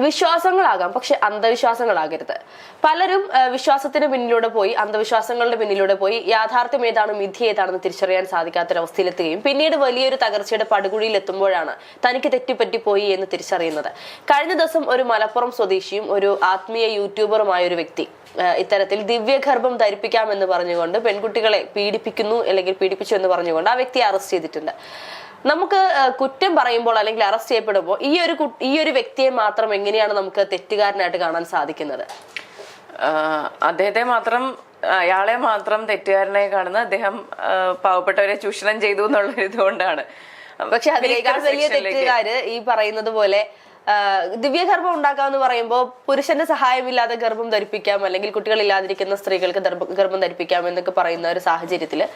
വിശ്വാസങ്ങളാകാം, പക്ഷെ അന്ധവിശ്വാസങ്ങളാകരുത്. പലരും വിശ്വാസത്തിന് പിന്നിലൂടെ പോയി, അന്ധവിശ്വാസങ്ങളുടെ പിന്നിലൂടെ പോയി യാഥാർത്ഥ്യം ഏതാണ് മിഥ്യ ഏതാണെന്ന് തിരിച്ചറിയാൻ സാധിക്കാത്തൊരവസ്ഥയിലെത്തുകയും പിന്നീട് വലിയൊരു തകർച്ചയുടെ പടുകുഴിയിൽ എത്തുമ്പോഴാണ് തനിക്ക് തെറ്റിപ്പറ്റിപ്പോയി എന്ന് തിരിച്ചറിയുന്നത്. കഴിഞ്ഞ ദിവസം ഒരു മലപ്പുറം സ്വദേശിയും ഒരു ആത്മീയ യൂട്യൂബറുമായ ഒരു വ്യക്തി ഇത്തരത്തിൽ ദിവ്യഗർഭം ധരിപ്പിക്കാമെന്ന് പറഞ്ഞുകൊണ്ട് പെൺകുട്ടികളെ പീഡിപ്പിക്കുന്നു അല്ലെങ്കിൽ പീഡിപ്പിച്ചു എന്ന് പറഞ്ഞുകൊണ്ട് ആ വ്യക്തിയെ അറസ്റ്റ് ചെയ്തിട്ടുണ്ട്. നമുക്ക് കുറ്റം പറയുമ്പോൾ അല്ലെങ്കിൽ അറസ്റ്റ് ചെയ്യപ്പെടുമ്പോൾ ഈ ഒരു വ്യക്തിയെ മാത്രം എങ്ങനെയാണ് നമുക്ക് തെറ്റുകാരനായിട്ട് കാണാൻ സാധിക്കുന്നത്? അദ്ദേഹത്തെ മാത്രം, അയാളെ മാത്രം തെറ്റുകാരനെ കാണുന്ന അദ്ദേഹം പാവപ്പെട്ടവരെ ചൂഷണം ചെയ്തു എന്നുള്ള ഇതുകൊണ്ടാണ്. പക്ഷെ അതിനേക്കാൾ വലിയ തെറ്റുകാര് ഈ പറയുന്നത് പോലെ ദിവ്യഗർഭം ഉണ്ടാക്കാമെന്ന് പറയുമ്പോൾ പുരുഷന്റെ സഹായമില്ലാതെ ഗർഭം ധരിപ്പിക്കാം, അല്ലെങ്കിൽ കുട്ടികളില്ലാതിരിക്കുന്ന സ്ത്രീകൾക്ക് ഗർഭം ധരിപ്പിക്കാം എന്നൊക്കെ പറയുന്ന ഒരു സാഹചര്യത്തില്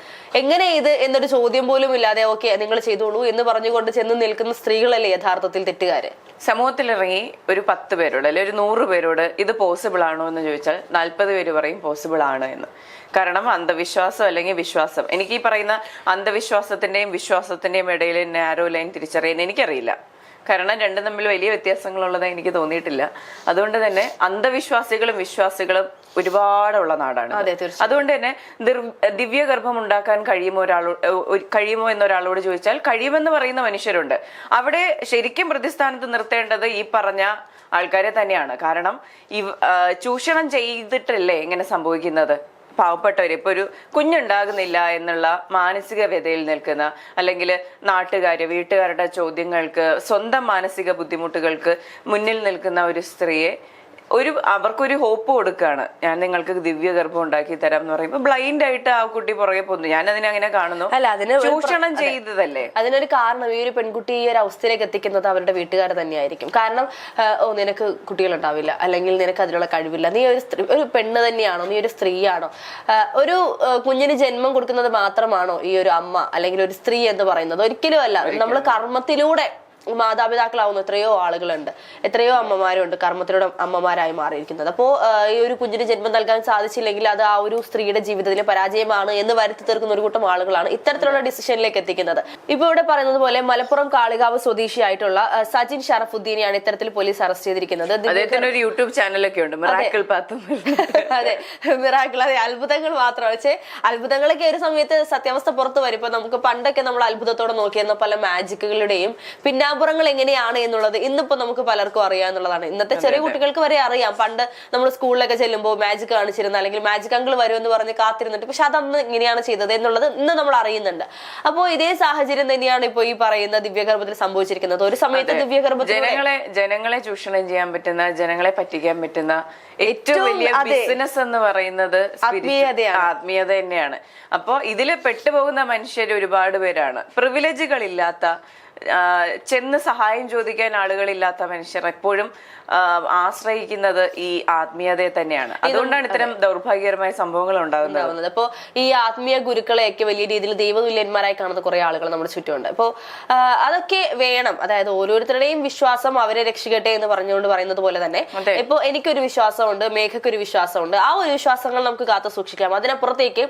എങ്ങനെ ഇത് എന്നൊരു ചോദ്യം പോലും ഇല്ലാതെ ഓക്കെ നിങ്ങൾ ചെയ്തോളൂ എന്ന് പറഞ്ഞുകൊണ്ട് ചെന്ന് നിൽക്കുന്ന സ്ത്രീകളല്ലേ യഥാർത്ഥത്തിൽ തെറ്റുകാര്? സമൂഹത്തിലിറങ്ങി ഒരു 10 പേരോട് അല്ലെ ഒരു 100 പേരോട് ഇത് പോസിബിൾ ആണോ എന്ന് ചോദിച്ചാൽ 40 പേര് പറയും പോസിബിൾ ആണ് എന്ന്. കാരണം അന്ധവിശ്വാസം അല്ലെങ്കിൽ വിശ്വാസം, എനിക്ക് ഈ പറയുന്ന അന്ധവിശ്വാസത്തിന്റെയും വിശ്വാസത്തിന്റെയും ഇടയിൽ നാരോ ലൈൻ തിരിച്ചറിയാൻ എനിക്കറിയില്ല. കാരണം രണ്ടും തമ്മിൽ വലിയ വ്യത്യാസങ്ങളുള്ളതായി എനിക്ക് തോന്നിയിട്ടില്ല. അതുകൊണ്ട് തന്നെ അന്ധവിശ്വാസികളും വിശ്വാസികളും ഒരുപാടുള്ള നാടാണ്. അതുകൊണ്ട് തന്നെ ദിവ്യഗർഭം ഉണ്ടാക്കാൻ കഴിയുമോ എന്നൊരാളോട് ചോദിച്ചാൽ കഴിയുമെന്ന് പറയുന്ന മനുഷ്യരുണ്ട്. അവിടെ ശരിക്കും പ്രതിസ്ഥാനത്ത് നിർത്തേണ്ടത് ഈ പറഞ്ഞ ആൾക്കാരെ തന്നെയാണ്. കാരണം ചൂഷണം ചെയ്തിട്ടല്ലേ ഇങ്ങനെ സംഭവിക്കുന്നത്? പാവപ്പെട്ടവർ ഇപ്പൊ ഒരു കുഞ്ഞുണ്ടാകുന്നില്ല എന്നുള്ള മാനസിക വ്യതയിൽ നിൽക്കുന്ന, അല്ലെങ്കിൽ വീട്ടുകാരുടെ ചോദ്യങ്ങൾക്ക്, സ്വന്തം മാനസിക ബുദ്ധിമുട്ടുകൾക്ക് മുന്നിൽ നിൽക്കുന്ന ഒരു സ്ത്രീയെ അവർക്കൊരു ഹോപ്പ് കൊടുക്കുകയാണ്. ഞാൻ നിങ്ങൾക്ക് ദിവ്യഗർഭം ഉണ്ടാക്കി തരാം എന്ന് പറയുമ്പോൾ ബ്ലൈൻഡ് ആയിട്ട് ആ കുട്ടി പുറകെ പോകുന്നു. ഞാൻ അങ്ങനെ കാണുന്നു. അല്ല, അതിന് ചൂഷണം ചെയ്തതല്ലേ. അതിനൊരു കാരണം ഈ ഒരു പെൺകുട്ടി ഈ ഒരു അവസ്ഥയിലേക്ക് എത്തിക്കുന്നത് അവരുടെ വീട്ടുകാർ തന്നെയായിരിക്കും. കാരണം നിനക്ക് കുട്ടികളുണ്ടാവില്ല, അല്ലെങ്കിൽ നിനക്ക് അതിനുള്ള കഴിവില്ല, നീ ഒരു പെണ്ണ് തന്നെയാണോ, നീ ഒരു സ്ത്രീയാണോ, ഒരു കുഞ്ഞിന് ജന്മം കൊടുക്കുന്നത് മാത്രമാണോ ഈ ഒരു അമ്മ അല്ലെങ്കിൽ ഒരു സ്ത്രീ എന്ന് പറയുന്നത്? ഒരിക്കലും അല്ല. നമ്മൾ കർമ്മത്തിലൂടെ മാതാപിതാക്കളാവുന്ന എത്രയോ ആളുകളുണ്ട്, എത്രയോ അമ്മമാരുണ്ട് കർമ്മത്തിലൂടെ അമ്മമാരായി മാറിയിരിക്കുന്നത്. അപ്പോ ഈ ഒരു കുഞ്ഞിന് ജന്മം നൽകാൻ സാധിച്ചില്ലെങ്കിൽ അത് ആ ഒരു സ്ത്രീയുടെ ജീവിതത്തിലെ പരാജയമാണ് എന്ന് വരുത്തി തീർക്കുന്ന ഒരു കൂട്ടം ആളുകളാണ് ഇത്തരത്തിലുള്ള ഡിസിഷനിലേക്ക് എത്തിക്കുന്നത്. ഇപ്പൊ ഇവിടെ പറയുന്നത് പോലെ മലപ്പുറം കാളികാവ് സ്വദേശിയായിട്ടുള്ള സജിൻ ഷറഫുദ്ദീനെയാണ് ഇത്തരത്തിൽ പോലീസ് അറസ്റ്റ് ചെയ്തിരിക്കുന്നത്. അദ്ദേഹത്തിന് ഒരു യൂട്യൂബ് ചാനലൊക്കെ ഉണ്ട്, മിറാക്കിൾ പാത്ത്. അതെ, മിറാക്കിൾ. അതെ, അത്ഭുതങ്ങൾ മാത്രം. പക്ഷേ അത്ഭുതങ്ങളൊക്കെ ഒരു സമയത്ത് സത്യാവസ്ഥ പുറത്തു വരും. ഇപ്പൊ നമുക്ക് പണ്ടൊക്കെ നമ്മൾ അത്ഭുതത്തോടെ നോക്കിയിരുന്ന പല മാജിക്കുകളുടെയും പിന്നാമ്പുറങ്ങൾ എങ്ങനെയാണ് എന്നുള്ളത് ഇന്നിപ്പോ നമുക്ക് പലർക്കും അറിയാന്നുള്ളതാണ്. ഇന്നത്തെ ചെറിയ കുട്ടികൾക്ക് വരെ അറിയാം. പണ്ട് നമ്മൾ സ്കൂളിലൊക്കെ ചെല്ലുമ്പോൾ മാജിക് കാണിച്ചിരുന്ന, അല്ലെങ്കിൽ മാജിക് അങ്കിൾ വരുമെന്ന് പറഞ്ഞ് കാത്തിരുന്നിട്ട് പക്ഷെ അതന്ന് ഇങ്ങനെയാണ് ചെയ്തത് എന്നുള്ളത് ഇന്ന് നമ്മൾ അറിയുന്നുണ്ട്. അപ്പോൾ ഇതേ സാഹചര്യം തന്നെയാണ് ഇപ്പൊ ഈ പറയുന്ന ദിവ്യഗർഭത്തിൽ സംഭവിച്ചിരിക്കുന്നത്. ഒരു സമയത്ത് ദിവ്യഗർഭത്തിൽ ജനങ്ങളെ ചൂഷണം ചെയ്യാൻ പറ്റുന്ന, ജനങ്ങളെ പറ്റിക്കാൻ പറ്റുന്ന ഏറ്റവും വലിയ ബിസിനസ് എന്ന് പറയുന്നത് ആത്മീയത തന്നെയാണ്. അപ്പോ ഇതില് പെട്ടുപോകുന്ന മനുഷ്യർ ഒരുപാട് പേരാണ്. പ്രിവിലേജുകൾ ഇല്ലാത്ത, ചെന്ന് സഹായം ചോദിക്കാൻ ആളുകളില്ലാത്ത മനുഷ്യർ എപ്പോഴും ആശ്രയിക്കുന്നത് ഈ ആത്മീയതയെ തന്നെയാണ്. അതുകൊണ്ടാണ് ഇത്തരം ദൗർഭാഗ്യകരമായ സംഭവങ്ങൾ ഉണ്ടാകുന്നത്. അപ്പോ ഈ ആത്മീയ ഗുരുക്കളെയൊക്കെ വലിയ രീതിയിൽ ദൈവതുല്യന്മാരായി കാണുന്ന കുറെ ആളുകൾ നമ്മുടെ ചുറ്റുമുണ്ട്. അപ്പോ അതൊക്കെ വേണം. അതായത് ഓരോരുത്തരുടെയും വിശ്വാസം അവരെ രക്ഷിക്കട്ടെ എന്ന് പറഞ്ഞുകൊണ്ട് പറയുന്നത് പോലെ തന്നെ ഇപ്പൊ എനിക്കൊരു വിശ്വാസമുണ്ട്, മേഘക്കൊരു വിശ്വാസമുണ്ട്. ആ ഒരു വിശ്വാസങ്ങൾ നമുക്ക് കാത്തു സൂക്ഷിക്കാം. അതിനപ്പുറത്തേക്ക്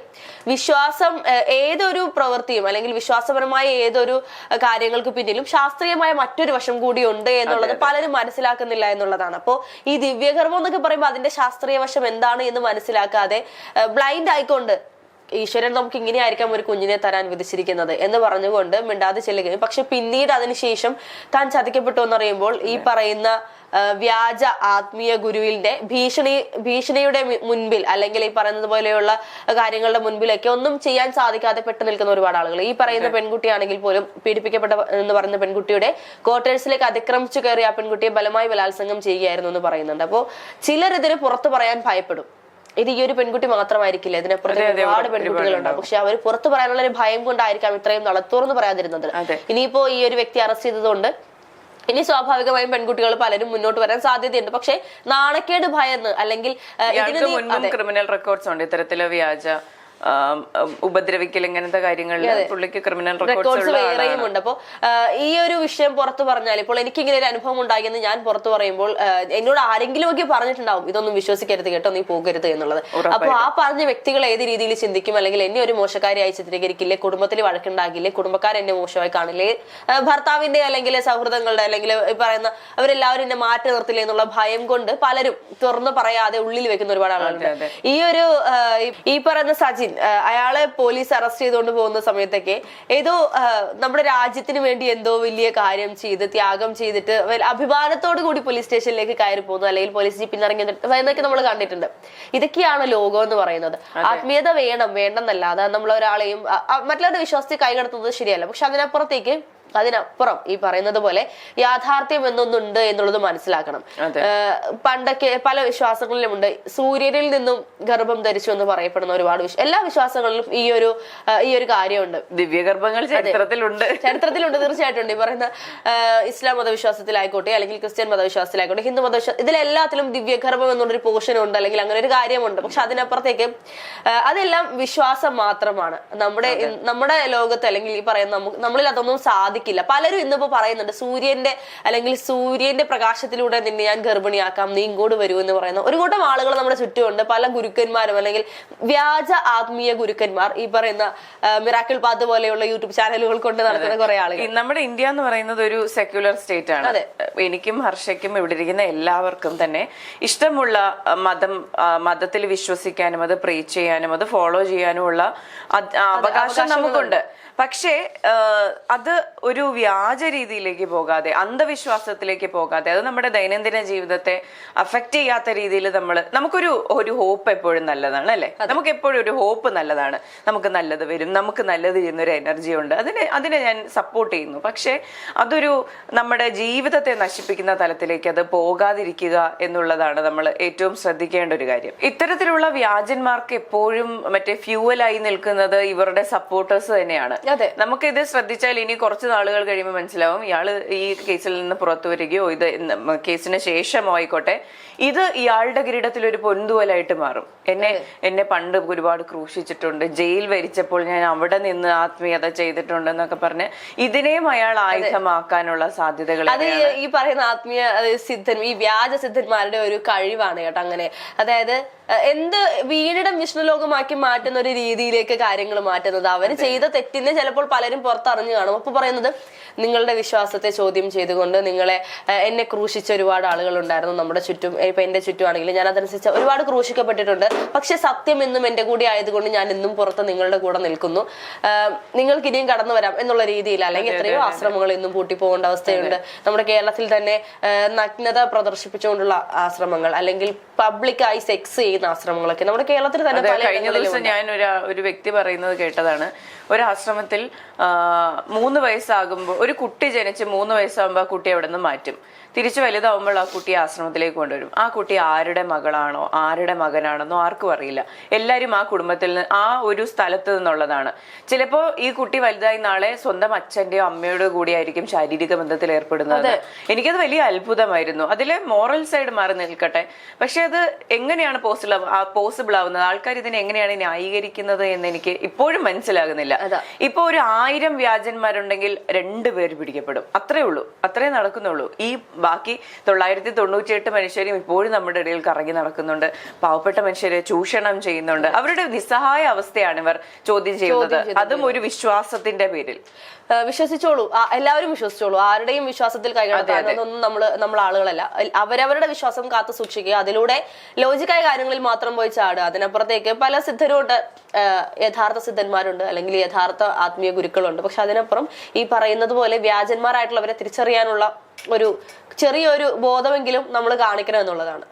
വിശ്വാസം ഏതൊരു പ്രവൃത്തിയും അല്ലെങ്കിൽ വിശ്വാസപരമായ ഏതൊരു കാര്യങ്ങൾക്ക് പിന്നിലും ശാസ്ത്രീയമായ മറ്റൊരു വശം കൂടി ഉണ്ട് എന്നുള്ളത് പലരും മനസ്സിലാക്കുന്നില്ല എന്നുള്ളതാണ്. അപ്പോ ഈ ദിവ്യഗർഭം എന്നൊക്കെ പറയുമ്പോൾ അതിന്റെ ശാസ്ത്രീയ വശം എന്താണ് എന്ന് മനസ്സിലാക്കാതെ ബ്ലൈൻഡ് ആയിക്കൊണ്ട് ഈശ്വരൻ നമുക്ക് ഇങ്ങനെയായിരിക്കാം ഒരു കുഞ്ഞിനെ തരാൻ വിധിച്ചിരിക്കുന്നത് എന്ന് പറഞ്ഞുകൊണ്ട് മിണ്ടാതെ ചെല്ലുകയും പക്ഷെ പിന്നീട് അതിനുശേഷം താൻ ചതിക്കപ്പെട്ടു എന്നറിയുമ്പോൾ ഈ പറയുന്ന വ്യാജ ആത്മീയ ഗുരുവിന്റെ ഭീഷണിയുടെ മുൻപിൽ, അല്ലെങ്കിൽ ഈ പറയുന്നത് പോലെയുള്ള കാര്യങ്ങളുടെ മുൻപിലൊക്കെ ഒന്നും ചെയ്യാൻ സാധിക്കാതെ പെട്ടു നിൽക്കുന്ന ഒരുപാട് ആളുകൾ. ഈ പറയുന്ന പെൺകുട്ടിയാണെങ്കിൽ പോലും പീഡിപ്പിക്കപ്പെട്ട എന്ന് പറയുന്ന പെൺകുട്ടിയുടെ ക്വാർട്ടേഴ്സിലേക്ക് അതിക്രമിച്ചു കയറി ആ പെൺകുട്ടിയെ ബലമായി ബലാത്സംഗം ചെയ്യുകയായിരുന്നു എന്ന് പറയുന്നുണ്ട്. അപ്പോൾ ചിലർ ഇതിന് പുറത്തു പറയാൻ ഭയപ്പെടും. ഇത് ഈ ഒരു പെൺകുട്ടി മാത്രമായിരിക്കില്ല, ഇതിനപ്പുറത്ത് ഒരുപാട് പെൺകുട്ടികളുണ്ടാവും. പക്ഷെ അവർ പുറത്തു പറയാനുള്ള ഒരു ഭയം കൊണ്ടായിരിക്കാം ഇത്രയും തുറന്നു പറയാതിരുന്നത്. ഇനിയിപ്പോ ഈ ഒരു വ്യക്തി അറസ്റ്റ് ചെയ്തതുകൊണ്ട് ഇനി സ്വാഭാവികമായും പെൺകുട്ടികൾ പലരും മുന്നോട്ട് വരാൻ സാധ്യതയുണ്ട്. പക്ഷെ നാണക്കേട് ഭയന്ന്, അല്ലെങ്കിൽ ക്രിമിനൽ റെക്കോർഡ്സ് ഉണ്ട് ഇത്തരത്തില് വ്യാജ ഉപദ്രവിക്കൽ ഇങ്ങനത്തെ കാര്യങ്ങളിൽ പുള്ളിക്ക് ക്രിമിനൽ റെക്കോർഡ്സ് വേറെയും ഉണ്ട്. അപ്പൊ ഈ ഒരു വിഷയം പുറത്തു പറഞ്ഞാൽ, ഇപ്പോൾ എനിക്ക് ഇങ്ങനെ ഒരു അനുഭവം ഉണ്ടാകിയെന്ന് ഞാൻ പുറത്തു പറയുമ്പോൾ എന്നോട് ആരെങ്കിലും ഒക്കെ പറഞ്ഞിട്ടുണ്ടാവും ഇതൊന്നും വിശ്വസിക്കരുത് കേട്ടോ, നീ പോകരുത് എന്നുള്ളത്. അപ്പൊ ആ പറഞ്ഞ വ്യക്തികൾ ഏത് രീതിയിൽ ചിന്തിക്കും, അല്ലെങ്കിൽ എന്നെ ഒരു മോശക്കാരിയായി ചിത്രീകരിക്കില്ലേ, കുടുംബത്തിൽ വഴക്കുണ്ടാകില്ലേ, കുടുംബക്കാർ എന്നെ മോശമായി കാണില്ലേ, ഭർത്താവിന്റെ അല്ലെങ്കിൽ സൗഹൃദങ്ങളുടെ അല്ലെങ്കിൽ പറയുന്ന അവരെല്ലാവരും എന്നെ മാറ്റി നിർത്തില്ലേ എന്നുള്ള ഭയം കൊണ്ട് പലരും തുറന്നു പറയാതെ ഉള്ളിൽ വെക്കുന്ന ഒരുപാട് ആളുകളുണ്ട്. ഈ ഒരു ഈ പറയുന്ന സജിൻ, അയാളെ പോലീസ് അറസ്റ്റ് ചെയ്തുകൊണ്ട് പോകുന്ന സമയത്തൊക്കെ ഏതോ നമ്മുടെ രാജ്യത്തിന് വേണ്ടി എന്തോ വലിയ കാര്യം ചെയ്ത് ത്യാഗം ചെയ്തിട്ട് അഭിമാനത്തോടു കൂടി പോലീസ് സ്റ്റേഷനിലേക്ക് കയറി പോകുന്നു, അല്ലെങ്കിൽ പോലീസ് ജീപ്പിൽ ഇറങ്ങി എന്നൊക്കെ നമ്മൾ കണ്ടിട്ടുണ്ട്. ഇതൊക്കെയാണ് ലോകം എന്ന് പറയുന്നത്. ആത്മീയത വേണ്ടെന്നല്ല, അതായത് നമ്മൾ ഒരാളെയും മറ്റുള്ളവരുടെ വിശ്വാസത്തിൽ കൈകടത്തുന്നത് ശരിയല്ല. പക്ഷെ അതിനപ്പുറം ഈ പറയുന്നത് പോലെ യാഥാർത്ഥ്യം എന്നൊന്നുണ്ട് എന്നുള്ളത് മനസ്സിലാക്കണം. പണ്ടൊക്കെ പല വിശ്വാസങ്ങളിലും ഉണ്ട്, സൂര്യനിൽ നിന്നും ഗർഭം ധരിച്ചു എന്ന് പറയപ്പെടുന്ന ഒരുപാട് എല്ലാ വിശ്വാസങ്ങളിലും ഈ ഒരു കാര്യമുണ്ട്. ദിവ്യഗർഭങ്ങൾ ചരിത്രത്തിലുണ്ട് തീർച്ചയായിട്ടും ഉണ്ട്. ഈ പറയുന്ന ഇസ്ലാം മതവിശ്വാസത്തിലായിക്കോട്ടെ, അല്ലെങ്കിൽ ക്രിസ്ത്യൻ മതവിശ്വാസത്തിലായിക്കോട്ടെ, ഹിന്ദു മതവിശ്വാസം, ഇതിലെല്ലാത്തിലും ദിവ്യഗർഭം എന്നുള്ളൊരു പോർഷൻ ഉണ്ട്, അല്ലെങ്കിൽ അങ്ങനെ ഒരു കാര്യമുണ്ട്. പക്ഷെ അതിനപ്പുറത്തേക്ക് അതെല്ലാം വിശ്വാസം മാത്രമാണ്. നമ്മുടെ ലോകത്ത് അല്ലെങ്കിൽ ഈ പറയുന്ന നമ്മളിൽ അതൊന്നും സാധിക്കില്ല. പലരും ഇന്നിപ്പോ പറയുന്നുണ്ട് സൂര്യന്റെ പ്രകാശത്തിലൂടെ നിന്നെ ഞാൻ ഗർഭിണിയാക്കാം, നീ ഇങ്ങോട്ട് വരൂ എന്ന് പറയുന്ന ഒരു കൂട്ടം ആളുകൾ നമ്മുടെ ചുറ്റുമുണ്ട്. പല ഗുരുക്കന്മാരും അല്ലെങ്കിൽ വ്യാജ ആത്മീയ ഗുരുക്കന്മാർ, ഈ പറയുന്ന മിറാക്കിൾ പാത്ത് പോലെയുള്ള യൂട്യൂബ് ചാനലുകൾ കൊണ്ട് നടത്തുന്ന കുറെ ആളുകൾ. നമ്മുടെ ഇന്ത്യ എന്ന് പറയുന്നത് ഒരു സെക്യുലർ സ്റ്റേറ്റ് ആണ്. എനിക്കും ഹർഷയ്ക്കും ഇവിടെ ഇരിക്കുന്ന എല്ലാവർക്കും തന്നെ ഇഷ്ടമുള്ള മതത്തിൽ വിശ്വസിക്കാനും അത് പ്രീച്ച് ചെയ്യാനും അത് ഫോളോ ചെയ്യാനും ഉള്ള അവകാശം നമുക്കുണ്ട്. പക്ഷേ അത് ഒരു വ്യാജ രീതിയിലേക്ക് പോകാതെ, അന്ധവിശ്വാസത്തിലേക്ക് പോകാതെ, അത് നമ്മുടെ ദൈനംദിന ജീവിതത്തെ അഫക്റ്റ് ചെയ്യാത്ത രീതിയിൽ നമുക്കൊരു ഹോപ്പ് എപ്പോഴും നല്ലതാണ്, അല്ലെ? നമുക്ക് എപ്പോഴും ഒരു ഹോപ്പ് നല്ലതാണ്. നമുക്ക് നല്ലത് വരും, നമുക്ക് നല്ലത് ചെയ്യുന്നൊരു എനർജി ഉണ്ട്, അതിനെ ഞാൻ സപ്പോർട്ട് ചെയ്യുന്നു. പക്ഷെ അതൊരു നമ്മുടെ ജീവിതത്തെ നശിപ്പിക്കുന്ന തലത്തിലേക്ക് അത് പോകാതിരിക്കുക എന്നുള്ളതാണ് നമ്മൾ ഏറ്റവും ശ്രദ്ധിക്കേണ്ട ഒരു കാര്യം. ഇത്തരത്തിലുള്ള വ്യാജന്മാർക്ക് എപ്പോഴും ഫ്യൂവലായി നിൽക്കുന്നത് ഇവരുടെ സപ്പോർട്ടേഴ്സ് തന്നെയാണ്. നമുക്ക് ഇത് ശ്രദ്ധിച്ചാൽ ഇനി കുറച്ച് നാളുകൾ കഴിയുമ്പോൾ മനസ്സിലാവും ഇയാള് ഈ കേസിൽ നിന്ന് പുറത്തു വരികയോ ഇത് കേസിന് ശേഷമോ ആയിക്കോട്ടെ, ഇത് ഇയാളുടെ കിരീടത്തിൽ ഒരു പൊന്തുവലായിട്ട് മാറും. എന്നെ പണ്ട് ഒരുപാട് ക്രൂശിച്ചിട്ടുണ്ട്, ജയിൽ വരിച്ചപ്പോൾ ഞാൻ അവിടെ നിന്ന് ആത്മീയത ചെയ്തിട്ടുണ്ട് എന്നൊക്കെ പറഞ്ഞ് ഇതിനെയും അയാൾ ആയുധമാക്കാനുള്ള സാധ്യതകൾ. അത് ഈ പറയുന്ന ആത്മീയ ഈ വ്യാജ സിദ്ധന്മാരുടെ ഒരു കഴിവാണ് കേട്ടോ. അങ്ങനെ അതായത് വീണിടം വിഷ്ണുലോകമാക്കി മാറ്റുന്ന ഒരു രീതിയിലേക്ക് കാര്യങ്ങൾ മാറ്റുന്നത്. അവര് ചെയ്ത തെറ്റിനെ ചിലപ്പോൾ പലരും പുറത്തറിഞ്ഞു കാണും. അപ്പൊ പറയുന്നത് നിങ്ങളുടെ വിശ്വാസത്തെ ചോദ്യം ചെയ്തുകൊണ്ട് എന്നെ ക്രൂശിച്ച ഒരുപാട് ആളുകൾ ഉണ്ടായിരുന്നു നമ്മുടെ ചുറ്റും. ഇപ്പൊ എന്റെ ചുറ്റുമാണെങ്കിലും ഞാൻ അതനുസരിച്ച് ഒരുപാട് ക്രൂശിക്കപ്പെട്ടിട്ടുണ്ട്. പക്ഷെ സത്യം എന്നും എന്റെ കൂടി ആയതുകൊണ്ട് ഞാൻ ഇന്നും പുറത്ത് നിങ്ങളുടെ കൂടെ നിൽക്കുന്നു, നിങ്ങൾക്ക് ഇനിയും കടന്നു വരാം എന്നുള്ള രീതിയിൽ. അല്ലെങ്കിൽ എത്രയോ ആശ്രമങ്ങൾ ഇന്നും പൂട്ടിപ്പോകേണ്ട അവസ്ഥയുണ്ട്. നമ്മുടെ കേരളത്തിൽ തന്നെ നഗ്നത പ്രദർശിപ്പിച്ചുകൊണ്ടുള്ള ആശ്രമങ്ങൾ, അല്ലെങ്കിൽ പബ്ലിക്കായി സെക്സ് ചെയ്യുന്ന ആശ്രമങ്ങളൊക്കെ നമ്മുടെ കേരളത്തിൽ തന്നെ. കഴിഞ്ഞ ദിവസം ഞാൻ ഒരു വ്യക്തി പറയുന്നത് കേട്ടതാണ്. ഒരു ആശ്രമത്തിൽ 3 വയസ്സാകുമ്പോൾ ഒരു കുട്ടി ജനിച്ച് 3 വയസ്സാകുമ്പോൾ ആ കുട്ടി അവിടെ നിന്ന് മാറ്റും. തിരിച്ചു വലുതാവുമ്പോൾ ആ കുട്ടിയെ ആശ്രമത്തിലേക്ക് കൊണ്ടുവരും. ആ കുട്ടി ആരുടെ മകളാണോ ആരുടെ മകനാണെന്നോ ആർക്കും അറിയില്ല. എല്ലാവരും ആ കുടുംബത്തിൽ നിന്ന്, ആ ഒരു സ്ഥലത്ത് നിന്നുള്ളതാണ്. ചിലപ്പോ ഈ കുട്ടി വലുതായി നാളെ സ്വന്തം അച്ഛന്റെയോ അമ്മയോടോ കൂടി ആയിരിക്കും ശാരീരിക ബന്ധത്തിൽ ഏർപ്പെടുന്നത്. എനിക്കത് വലിയ അത്ഭുതമായിരുന്നു. അതിലെ മോറൽ സൈഡ് മാറി നിൽക്കട്ടെ, പക്ഷെ അത് എങ്ങനെയാണ് പോസിബിൾ ആവുന്നത്, ആൾക്കാർ ഇതിനെ എങ്ങനെയാണ് ന്യായീകരിക്കുന്നത് എന്ന് എനിക്ക് ഇപ്പോഴും മനസ്സിലാകുന്നില്ല. ഇപ്പൊ ഒരു 1000 വ്യാജന്മാരുണ്ടെങ്കിൽ 2 പേര് പിടിക്കപ്പെടും, അത്രേ ഉള്ളൂ, അത്രേ നടക്കുന്നുള്ളൂ. ഈ ബാക്കി 998 മനുഷ്യരും ഇപ്പോഴും നമ്മുടെ ഇടയിൽ കറങ്ങി നടക്കുന്നുണ്ട്. പാവപ്പെട്ട മനുഷ്യരെ ചൂഷണം ചെയ്യുന്നുണ്ട്. അവരുടെ നിസ്സഹായ അവസ്ഥയാണ് ഇവർ ചോദ്യം ചെയ്യുന്നത്, അതും ഒരു വിശ്വാസത്തിന്റെ പേരിൽ. വിശ്വസിച്ചോളൂ, എല്ലാവരും വിശ്വസിച്ചോളൂ, ആരുടെയും വിശ്വാസത്തിൽ കൈകടത്താനൊന്നും നമ്മൾ ആളുകളല്ല. അവരവരുടെ വിശ്വാസം കാത്തു സൂക്ഷിക്കുക, അതിലൂടെ ലോജിക്കായ കാര്യങ്ങളിൽ മാത്രം പോയി ചാടുക. അതിനപ്പുറത്തേക്ക് പല സിദ്ധരുണ്ട്, യഥാർത്ഥ സിദ്ധന്മാരുണ്ട്, അല്ലെങ്കിൽ യഥാർത്ഥ ആത്മീയ ഗുരുക്കളുണ്ട്. പക്ഷെ അതിനപ്പുറം ഈ പറയുന്നത് പോലെ വ്യാജന്മാരായിട്ടുള്ളവരെ തിരിച്ചറിയാനുള്ള ഒരു ചെറിയൊരു ബോധമെങ്കിലും നമ്മൾ കാണിക്കണം എന്നുള്ളതാണ്.